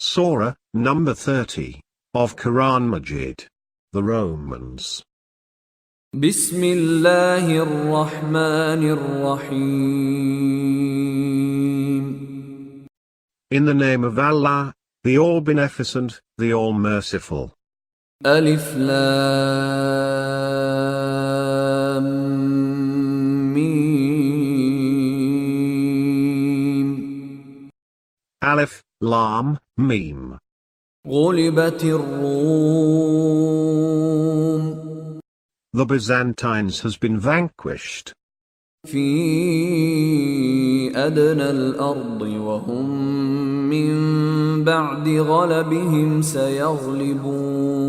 Surah, number 30, of Quran Majeed. The Romans. بسم الله الرحمن الرحيم. In the name of Allah, the All-Beneficent, the All-Merciful. ألف لام ميم. Alif, Lam, Mim. غلبت الروم The Byzantines has been vanquished. في أدنى الأرض وهم من بعد غلبهم سيغلبون.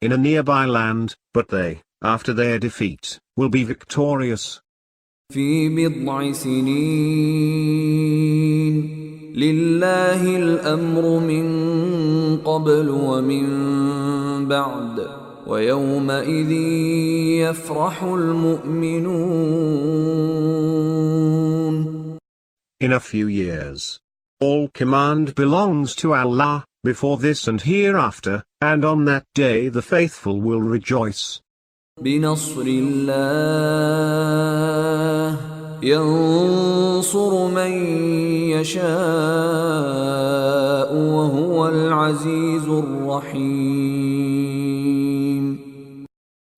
In a nearby land, but they, after their defeat, will be victorious. في بضع سنين لله الأمر من قبل ومن بعد ويومئذ يفرح المؤمنون. In a few years, all command belongs to Allah, before this and hereafter, and on that day the faithful will rejoice. بنصر الله ينصر من يشاء وهو العزيز الرحيم.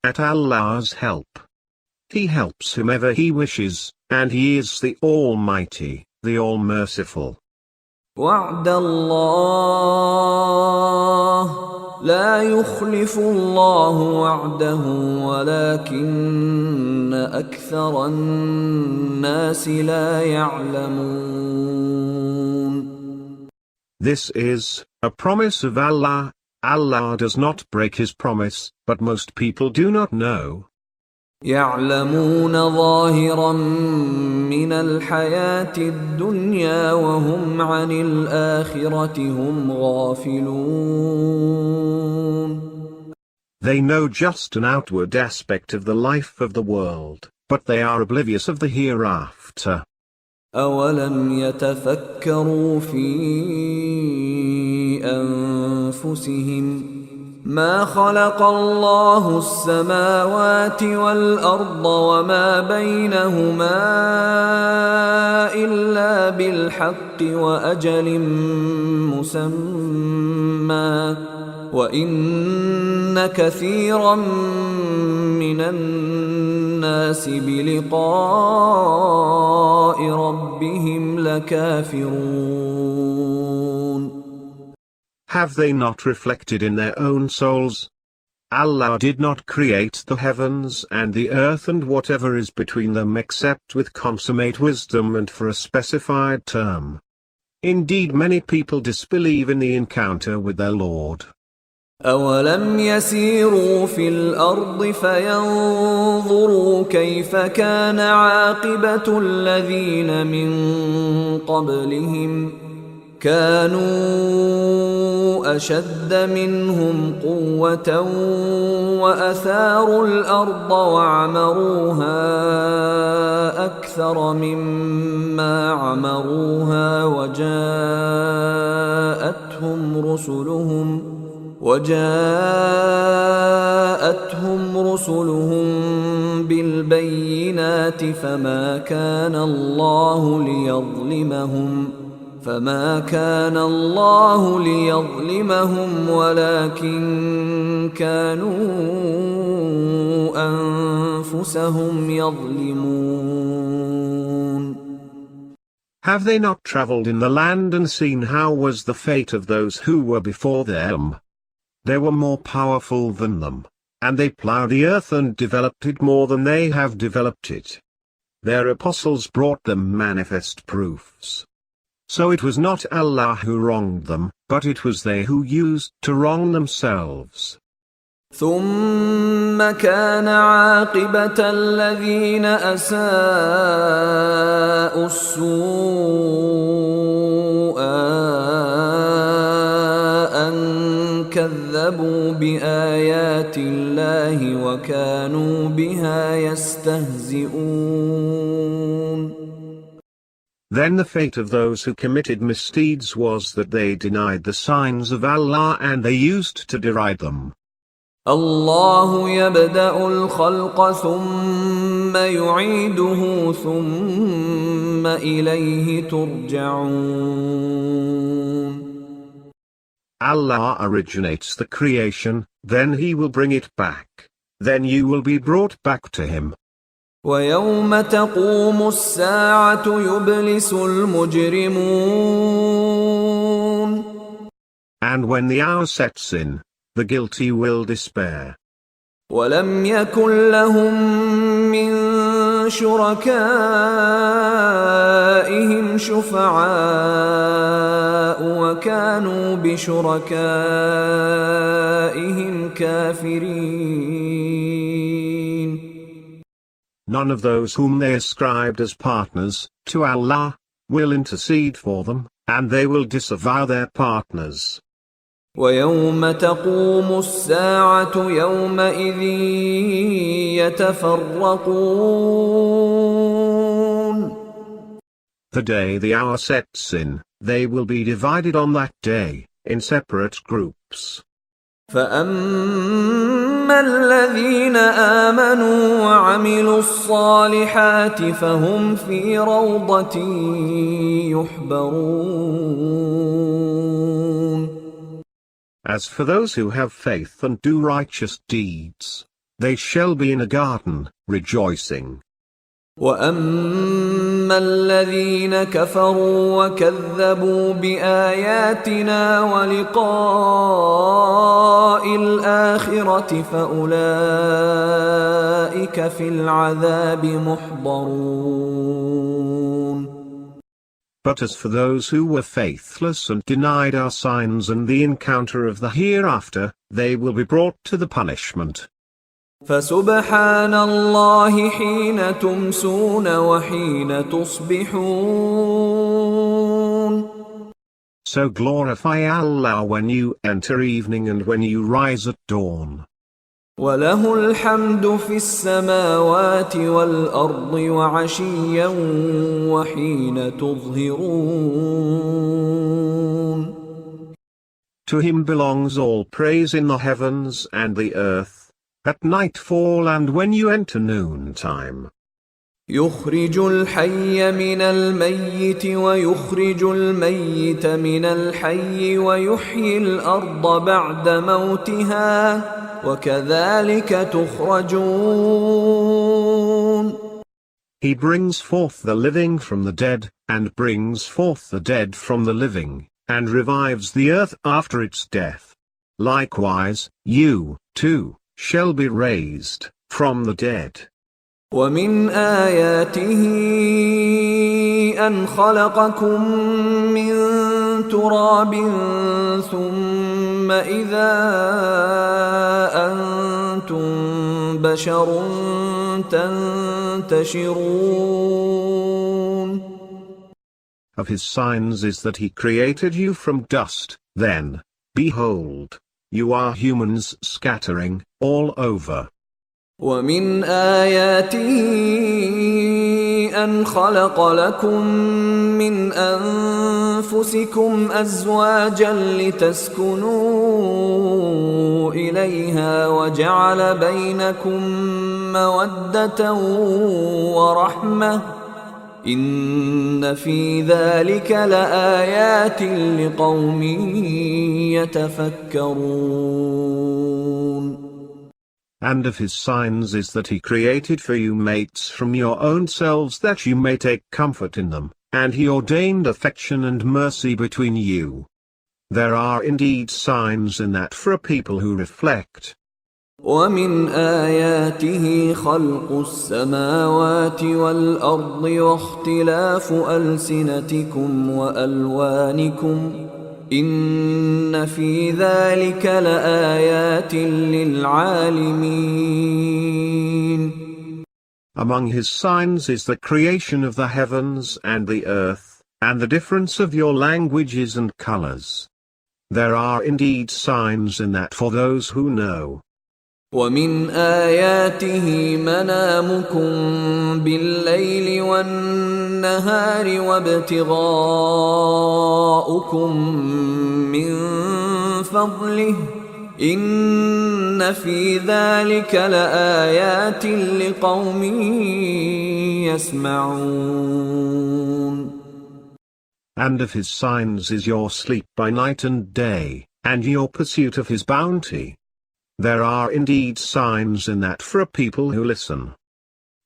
At Allah's help, He helps whomever He wishes, and He is the Almighty, the All-Merciful. وعد الله لا يخلف الله وعده ولكن أكثر الناس لا يعلمون. This is a promise of Allah. Allah does not break His promise, but most people do not know. يعلمون ظاهرا من الحياة الدنيا وهم عن الآخرة هم غافلون. They know just an outward aspect of the life of the world, but they are oblivious of the hereafter. أولم يتفكروا في أنفسهم ما خلق الله السماوات والأرض وما بينهما إلا بالحق وأجل مسمى وإن كثيرا من الناس بلقاء ربهم لكافرون. Have they not reflected in their own souls? Allah did not create the heavens and the earth and whatever is between them except with consummate wisdom and for a specified term. Indeed, many people disbelieve in the encounter with their Lord. أولم يسيروا في الأرض فينظروا كيف كان عاقبة الذين من قبلهم كانوا أشد منهم قوة وأثاروا الأرض وعمروها أكثر مما عمروها وجاءتهم رسلهم بالبينات فما كان الله ليظلمهم ولكن كانوا أنفسهم يظلمون. Have they not traveled in the land and seen how was the fate of those who were before them? They were more powerful than them, and they plowed the earth and developed it more than they have developed it. Their apostles brought them manifest proofs. So it was not Allah who wronged them, but it was they who used to wrong themselves. ثم كان عاقبة الذين أساءوا السوء أن كذبوا بآيات الله وكانوا بها يستهزئون. Then the fate of those who committed misdeeds was that they denied the signs of Allah and they used to deride them. الله يبدأ الخلق ثم يعيده ثم إليه ترجعون. Allah originates the creation, then He will bring it back. Then you will be brought back to Him. ويوم تقوم الساعة يبلس المجرمون. And when the hour sets in, the guilty will despair. ولم يكن لهم من شركائهم شفعاء وكانوا بشركائهم كافرين. None of those whom they ascribed as partners to Allah will intercede for them, and they will disavow their partners. ويوم تقوم الساعة يومئذ يتفرقون. The day the hour sets in, they will be divided on that day, in separate groups. فأما الذين آمنوا وعملوا الصالحات فهم في روضة يحبرون. As for those who have faith and do righteous deeds, they shall be in a garden, rejoicing. وأما الذين كفروا وكذبوا بآياتنا ولقاء الآخرة فأولئك في العذاب محضرون. But as for those who were faithless and denied our signs and the encounter of the hereafter, they will be brought to the punishment. فسبحان الله حين تمسون وحين تصبحون. So glorify Allah when you enter evening and when you rise at dawn. وله الحمد في السماوات والأرض وعشيا وحين تظهرون. To Him belongs all praise in the heavens and the earth, at nightfall and when you enter noontime. يخرج الحي من الميت ويخرج الميت من الحي ويحيي الأرض بعد موتها وكذلك تخرجون. He brings forth the living from the dead, and brings forth the dead from the living, and revives the earth after its death. Likewise, you, too, shall be raised from the dead. ومن آياته أن خلقكم من تراب ثم إذا أنتم بشر تنتشرون. Of His signs is that He created you from dust, then, behold, you are humans scattering all over. ومن آياته أن خلق لكم من أنفسكم أزواجا لتسكنوا إليها وجعل بينكم مودة ورحمة إن في ذلك لآيات لقوم يتفكرون. And of His signs is that He created for you mates from your own selves that you may take comfort in them, and He ordained affection and mercy between you. There are indeed signs in that for a people who reflect. ومن آياته خلق السماوات والأرض واختلاف ألسنتكم وألوانكم إن في ذلك لآيات للعالمين. Among His signs is the creation of the heavens and the earth, and the difference of your languages and colors. There are indeed signs in that for those who know. ومن آياته منامكم بالليل والنهار وابتغاؤكم من فضله إن في ذلك لآيات لقوم يسمعون. And of his signs is your sleep by night and day, and your pursuit of his bounty. There are indeed signs in that for a people who listen.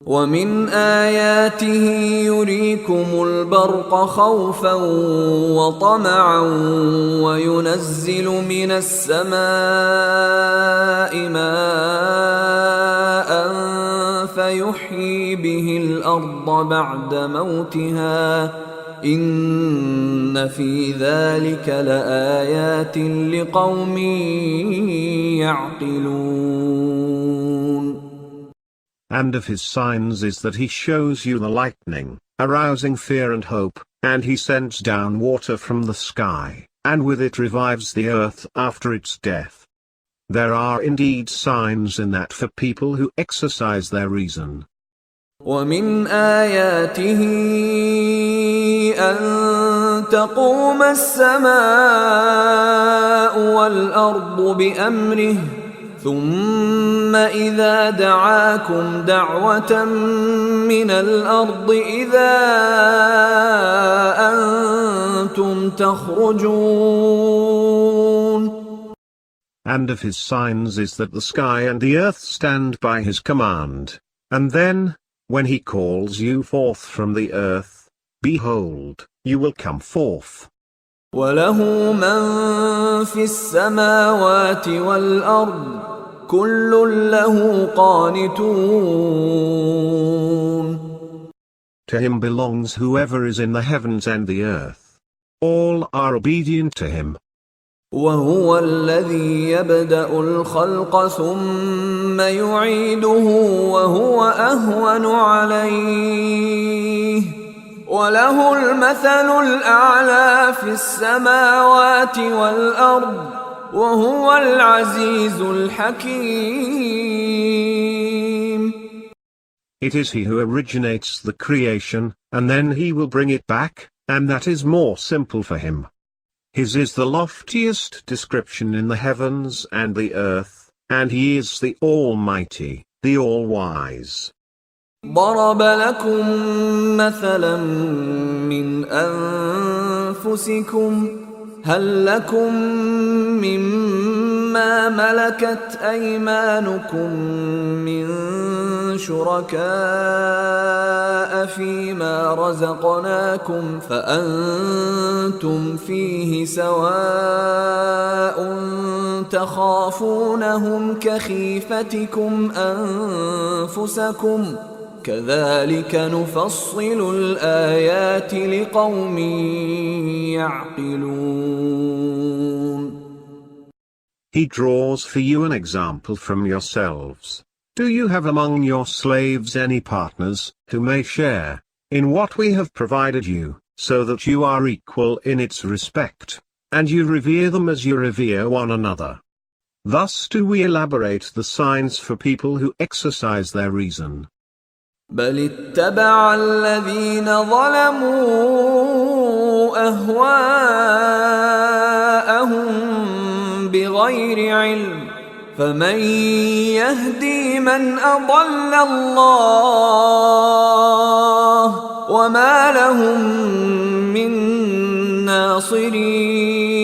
ومن آياته يريكم البرق خوفا وطمعا وينزل من السماء ماء فيحيي به الأرض بعد موتها إن في ذلك لآيات لقوم يعقلون. And of his signs is that he shows you the lightning, arousing fear and hope, and he sends down water from the sky, and with it revives the earth after its death. There are indeed signs in that for people who exercise their reason. ومن آياته أن تقوم السماء والأرض بأمره ثم إذا دعاكم دعوة من الأرض إذا أنتم تخرجون. And of his signs is that the sky and the earth stand by his command, and then, when he calls you forth from the earth, behold, you will come forth. وله من في السماوات والأرض كل له قانتون. To him belongs whoever is in the heavens and the earth. All are obedient to him. وهو الذي يبدأ الخلق ثم يعيده وهو أهون عليه وله المثل الأعلى في السماوات والأرض وهو العزيز الحكيم. It is he who originates the creation, and then he will bring it back, and that is more simple for him. His is the loftiest description in the heavens and the earth, and he is the Almighty, the All-Wise. ضرب لكم مثلا من أنفسكم هل لكم مما ملكت أيمانكم من شركاء فيما رزقناكم فأنتم فيه سواء تخافونهم كخيفتكم أنفسكم كذلك نفصل الآيات لقوم يعقلون. He draws for you an example from yourselves. Do you have among your slaves any partners, who may share in what we have provided you, so that you are equal in its respect, and you revere them as you revere one another? Thus do we elaborate the signs for people who exercise their reason. بل اتبع الذين ظلموا أهواءهم بغير علم فمن يهدي من أضل الله وما لهم من ناصرين.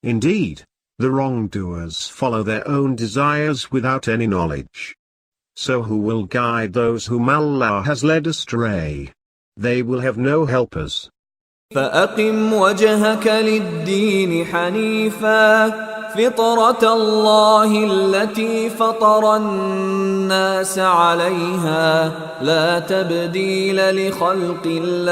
Indeed, the wrongdoers follow their own desires without any knowledge. So who will guide those whom Allah has led astray? They will have no helpers. فأقم وجهك للدين حنيفا فطرة الله التي فطر الناس عليها لا تبديل لخلق الله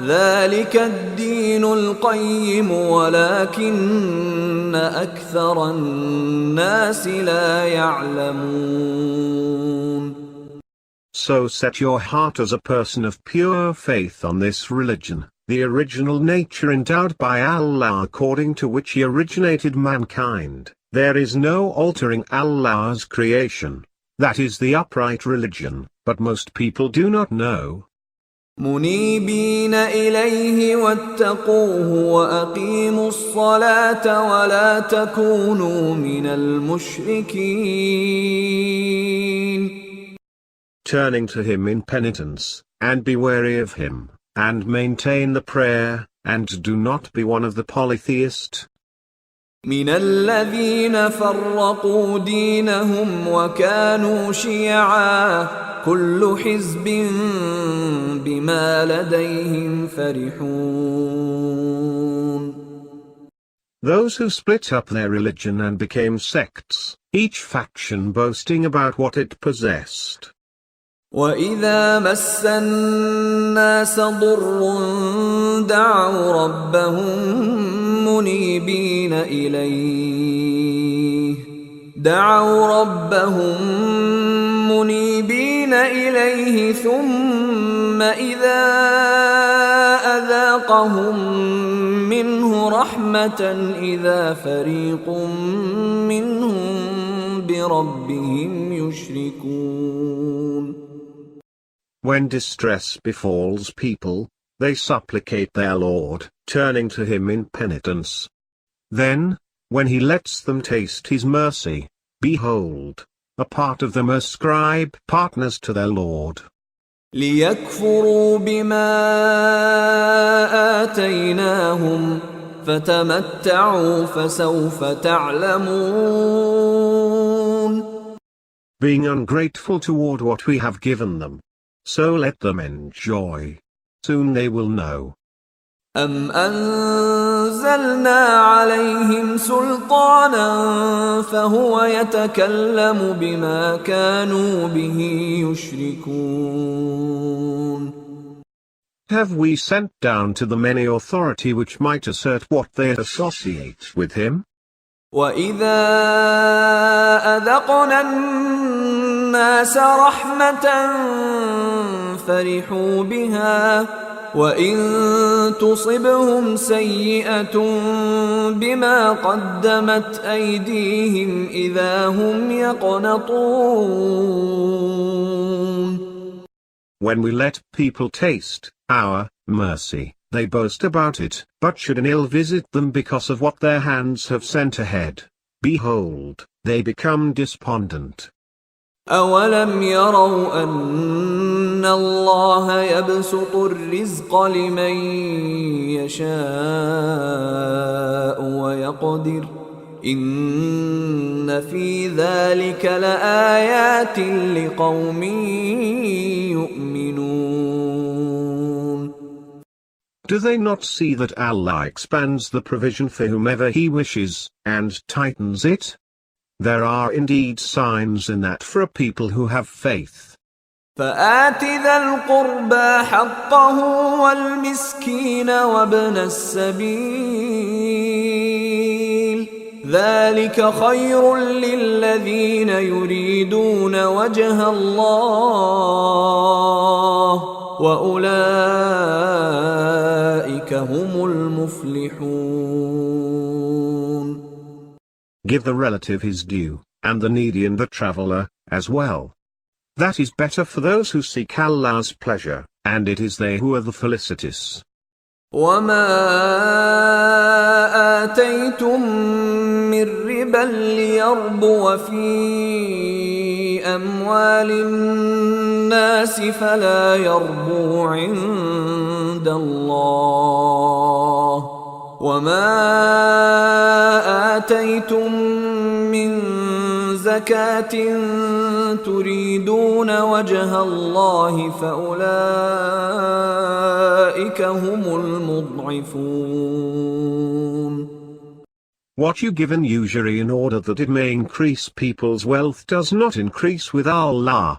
ذلك الدين القيم ولكن أكثر الناس لا يعلمون. So set your heart as a person of pure faith on this religion, the original nature endowed by Allah according to which He originated mankind. There is no altering Allah's creation. That is the upright religion, but most people do not know. منيبين إليه واتقوه وأقيموا الصلاة ولا تكونوا من المشركين. Turning to Him in penitence, and be wary of Him, and maintain the prayer, and do not be one of the polytheists. من الذين فرقوا دينهم وكانوا شيعا كل حزب بما لديهم فرحون. Those who split up their religion and became sects, each faction boasting about what it possessed. وَإِذَا مَسَّ النَّاسَ ضُرٌّ دَعَوْا رَبَّهُم مُنِيبِينَ إِلَيْهِ ثُمَّ إِذَا أَذَاقَهُم مِّنْهُ رَحْمَةً إِذَا فَرِيقٌ مِّنْهُم بِرَبِّهِمْ يُشْرِكُونَ. When distress befalls people, they supplicate their Lord, turning to Him in penitence. Then, when He lets them taste His mercy, behold, a part of them ascribe partners to their Lord. لِيَكْفُرُوا بِمَا آتَيْنَاهُمْ فَتَمَتَّعُوا فَسَوْفَ تَعْلَمُونَ. Being ungrateful toward what we have given them, so let them enjoy. Soon they will know. أَمْ أَنزَلْنَا عَلَيْهِمْ سُلْطَانًا فَهُوَ يَتَكَلَّمُ بِمَا كَانُوا بِهِ يُشْرِكُونَ. Have we sent down to them any authority which might assert what they associate with Him? وَإِذَا أَذَقْنَا النَّاسَ رَحْمَةً فَرِحُوا بِهَا وَإِن تُصِبْهُمْ سَيِّئَةٌ بِمَا قَدَّمَتْ أَيْدِيهِمْ إِذَا هُمْ يَقْنَطُونَ. When we let people taste our mercy, they boast about it, but should an ill visit them because of what their hands have sent ahead, behold, they become despondent. أَوَلَمْ يَرَوْا أَنَّ اللَّهَ يَبْسُطُ الرِّزْقَ لِمَن يَشَاءُ وَيَقْدِرُ إِنَّ فِي ذَلِكَ لَآيَاتٍ لِقَوْمٍ يُؤْمِنُونَ. Do they not see that Allah expands the provision for whomever He wishes, and tightens it? There are indeed signs in that for a people who have faith. فآت ذا القربى حقه والمسكين وابن السبيل ذلك خير للذين يريدون وجه الله وأولئك هم المفلحون. Give the relative his due, and the needy and the traveler, as well. That is better for those who seek Allah's pleasure, and it is they who are the felicitous. وَمَا آتَيْتُم مِّن رِّبًا لِّيَرْبُوَ فِي أَمْوَالِ النَّاسِ فَلَا يَرْبُو عِندَ اللَّهِ وَمَا آتَيْتُم مِّن زَكَاةٍ تُرِيدُونَ وَجْهَ اللَّهِ فَأُولَئِكَ هُمُ الْمُضْعِفُونَ. What you give in usury in order that it may increase people's wealth does not increase with Allah.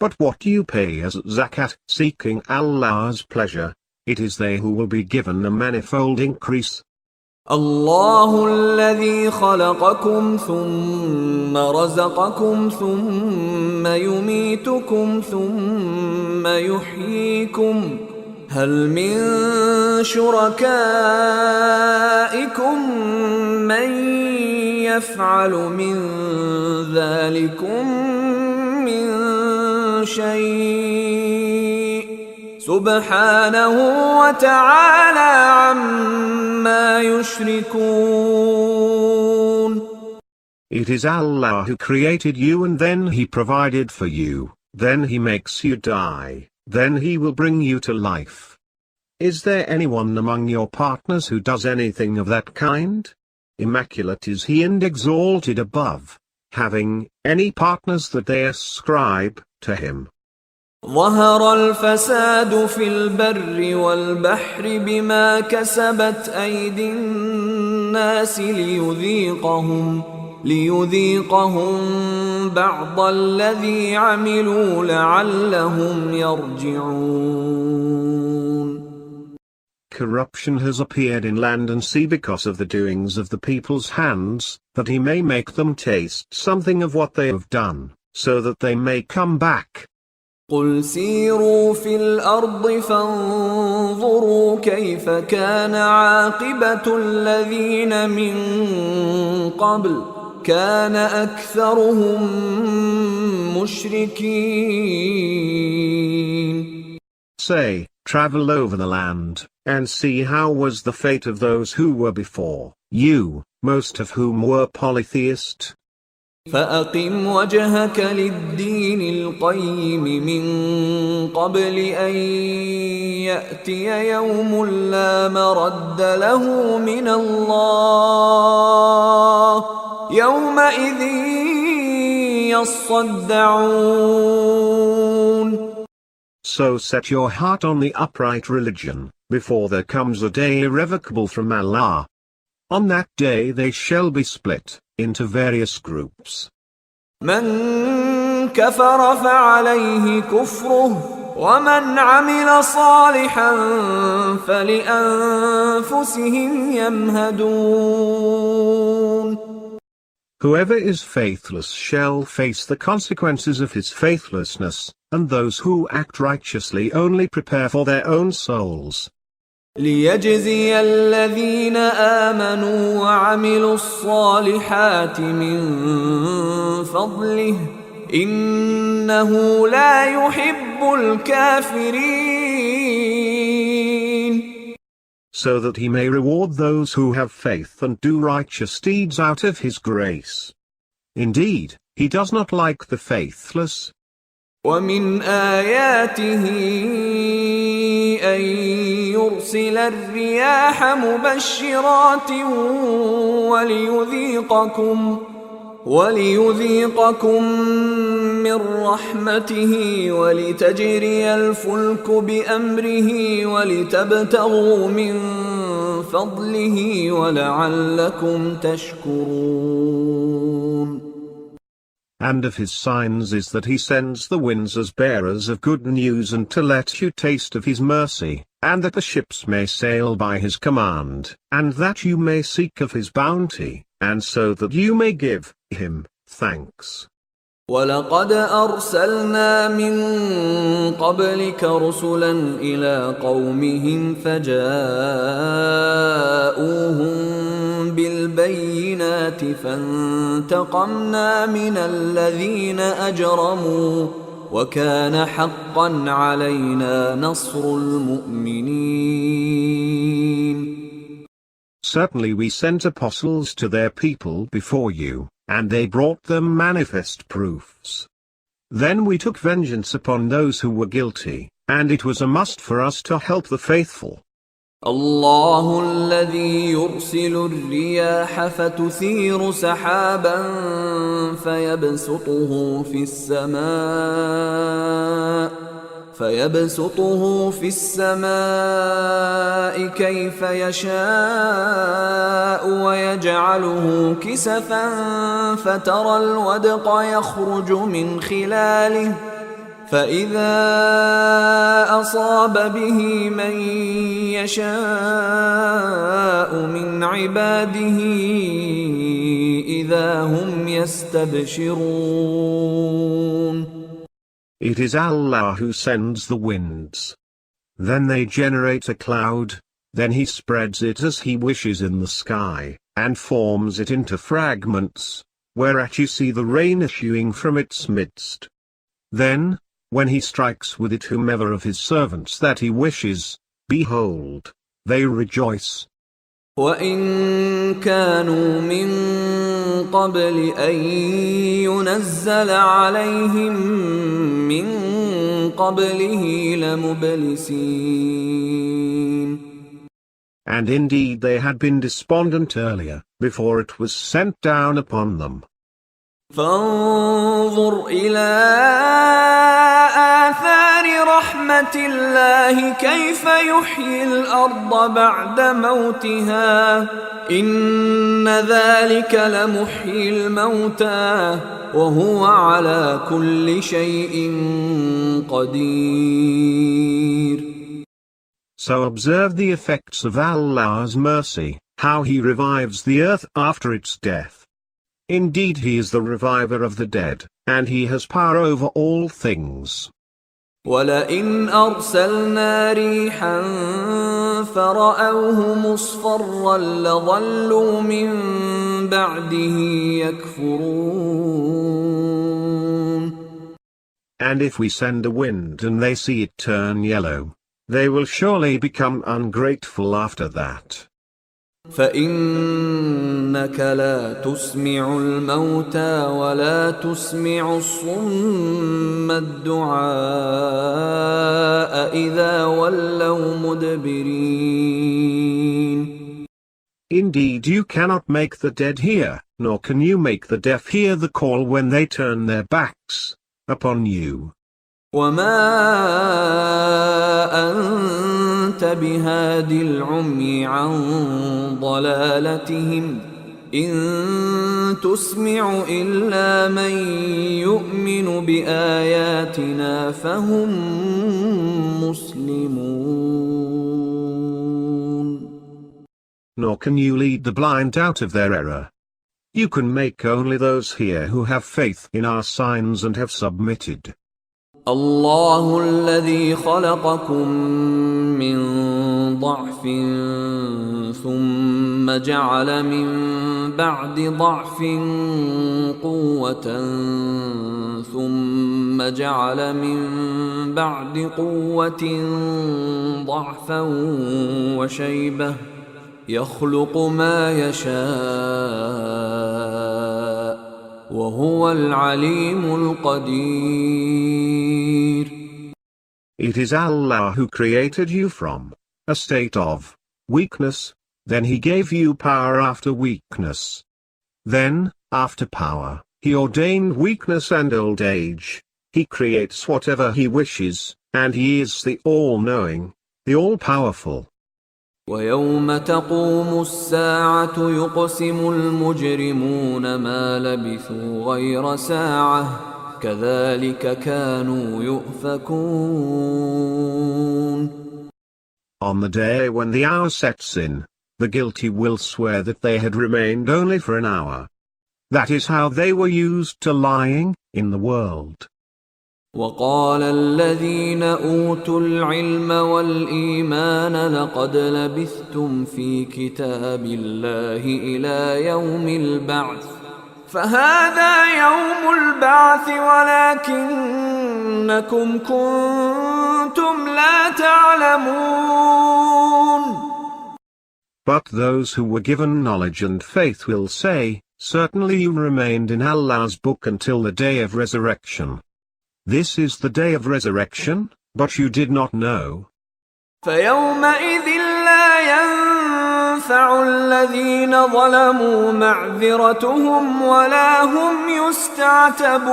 But what you pay as zakat, seeking Allah's pleasure, it is they who will be given a manifold increase. الله الذي خلقكم ثم رزقكم ثم يميتكم ثم يحييكم هل من شركائكم من يفعل من ذلكم من شيء سبحانه وتعالى عما يشركون. It is Allah who created you, and then He provided for you, then He makes you die, then He will bring you to life. Is there anyone among your partners who does anything of that kind? Immaculate is He and exalted above, having any partners that they ascribe to Him. ظهر الفساد في البر والبحر بما كسبت أيدي الناس ليذيقهم بعض الذي عملوا لعلهم يرجعون. Corruption has appeared in land and sea because of the doings of the people's hands, that He may make them taste something of what they have done, so that they may come back. قل سيروا في الأرض فانظروا كيف كان عاقبة الذين من قبل كان أكثرهم مشركين. Say, travel over the land, and see how was the fate of those who were before you, most of whom were polytheist. فأقم وجهك للدين القيم من قبل أن يأتي يوم لا مرد له من الله يومئذ يصدعون. So set your heart on the upright religion, before there comes a day irrevocable from Allah. On that day they shall be split into various groups. من كفر فعليه كفره ومن عمل صالحا فلأنفسهم يمهدون. Whoever is faithless shall face the consequences of his faithlessness, and those who act righteously only prepare for their own souls. ليجزي الذين آمنوا وعملوا الصالحات من فضله إنه لا يحب الكافرين. So that He may reward those who have faith and do righteous deeds out of His grace. Indeed, He does not like the faithless. ومن آياته أن يرسل الرياح مبشرات وليذيقكم من رحمته ولتجري الفلك بأمره ولتبتغوا من فضله ولعلكم تشكرون. And of His signs is that He sends the winds as bearers of good news, and to let you taste of His mercy, and that the ships may sail by His command, and that you may seek of His bounty, and so that you may give Him thanks. وَلَقَدْ أَرْسَلْنَا مِن قَبْلِكَ رُسُلًا إِلَى قَوْمِهِمْ فَجَاءُوهُم بِالْبَيِّنَاتِ فَانتَقَمْنَا مِنَ الَّذِينَ أَجْرَمُوا وَكَانَ حَقًّا عَلَيْنَا نَصْرُ الْمُؤْمِنِينَ. Certainly we sent apostles to their people before you, and they brought them manifest proofs. Then we took vengeance upon those who were guilty, and it was a must for us to help the faithful. الله الذي يرسل الرياح فتثير سحابا فيبسطه في السماء كيف يشاء ويجعله كسفا فترى الودق يخرج من خلاله فإذا أصاب به من يشاء من عباده إذا هم يستبشرون. It is Allah who sends the winds. Then they generate a cloud, then he spreads it as he wishes in the sky, and forms it into fragments, whereat you see the rain issuing from its midst. Then, when he strikes with it whomever of his servants that he wishes, behold, they rejoice. وَإِن كَانُوا مِن قَبْلِ أَن يُنَزَّلَ عَلَيْهِم مِّن قَبْلِهِ لَمُبْلِسِينَ. And indeed they had been despondent earlier, before it was sent down upon them. فانظر إلى آثار رحمة الله كيف يحيي الأرض بعد موتها إن ذلك لمحيي الموتى وهو على كل شيء قدير. So observe the effects of Allah's mercy, how He revives the earth after its death. Indeed He is the reviver of the dead, and He has power over all things. وَلَئِنْ أَرْسَلْنَا رِيحًا فَرَأَوْهُ مُصْفَرًّا لَظَلُّوا مِنْ بَعْدِهِ يَكْفُرُونَ. And if we send a wind and they see it turn yellow, they will surely become ungrateful after that. فَإِنَّكَ لَا تُسْمِعُ الْمَوْتَى وَلَا تُسْمِعُ الصُّمَّ الدُّعَاءَ إِذَا وَلَّوْا مُدْبِرِينَ. Indeed you cannot make the dead hear, nor can you make the deaf hear the call when they turn their backs upon you. وَمَا أَنْتَ بِهَادِ الْعُمْيِ عَنْ ضَلَالَتِهِمْ إِن تُسْمِعُ إِلَّا مَنْ يُؤْمِنُ بِآيَاتِنَا فَهُمْ مُسْلِمُونَ. Nor can you lead the blind out of their error. You can make only those hear who have faith in our signs and have submitted. الله الذي خلقكم من ضعف ثم جعل من بعد ضعف قوة ثم جعل من بعد قوة ضعفا وشيبة يخلق ما يشاء وهو العليم القدير. It is Allah who created you from a state of weakness, then He gave you power after weakness. Then, after power, He ordained weakness and old age. He creates whatever He wishes, and He is the all-knowing, the all-powerful. وَيَوْمَ تَقُومُ السَّاعَةُ يُقْسِمُ الْمُجْرِمُونَ مَا لَبِثُوا غَيْرَ سَاعَةٍ كَذَلِكَ كَانُوا يُؤْفَكُونَ. On the day when the hour sets in, the guilty will swear that they had remained only for an hour. That is how they were used to lying in the world. وقال الذين أوتوا العلم والإيمان لقد لبثتم في كتاب الله إلى يوم البعث فهذا يوم البعث ولكنكم كنتم لا تعلمون. But those who were given knowledge and faith will say, certainly you remained in Allah's book until the day of resurrection. This is the day of resurrection, but you did not know. فَيَوْمَئِذٍ لَا يَنفَعُ الَّذِينَ ظَلَمُوا مَعْذِرَتُهُمْ وَلَا هُمْ يُسْتَعْتَبُونَ.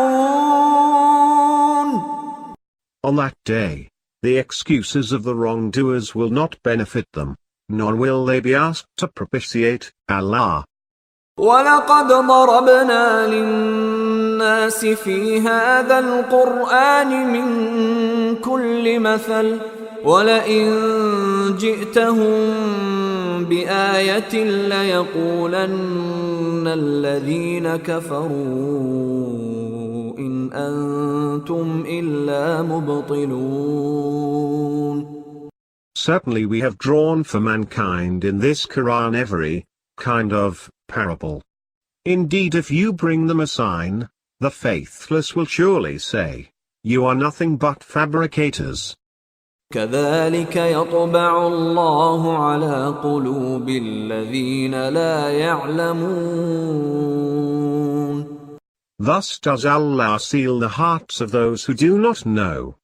On that day, the excuses of the wrongdoers will not benefit them, nor will they be asked to propitiate Allah. وَلَقَدْ ضَرَبْنَا لِلنَّاسِ فِي هَذَا الْقُرْآنِ مِنْ كُلِّ مَثَلٍ وَلَئِنْ جِئْتَهُمْ بِآيَةٍ لَيَقُولَنَّ الَّذِينَ كَفَرُوا إِنْ أَنْتُمْ إِلَّا مُبْطِلُونَ. Certainly we have drawn for mankind in this Quran every kind of parable. Indeed, if you bring them a sign, the faithless will surely say, "You are nothing but fabricators." كذلك يطبع الله على قلوب الذين لا يعلمون. Thus does Allah seal the hearts of those who do not know.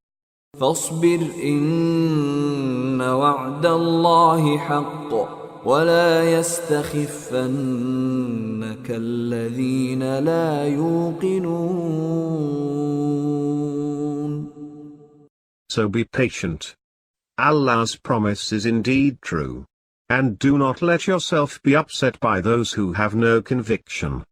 فاصبر إن وعد الله حق ولا يستخفنك الذين لا يوقنون. So be patient. Allah's promise is indeed true. And do not let yourself be upset by those who have no conviction.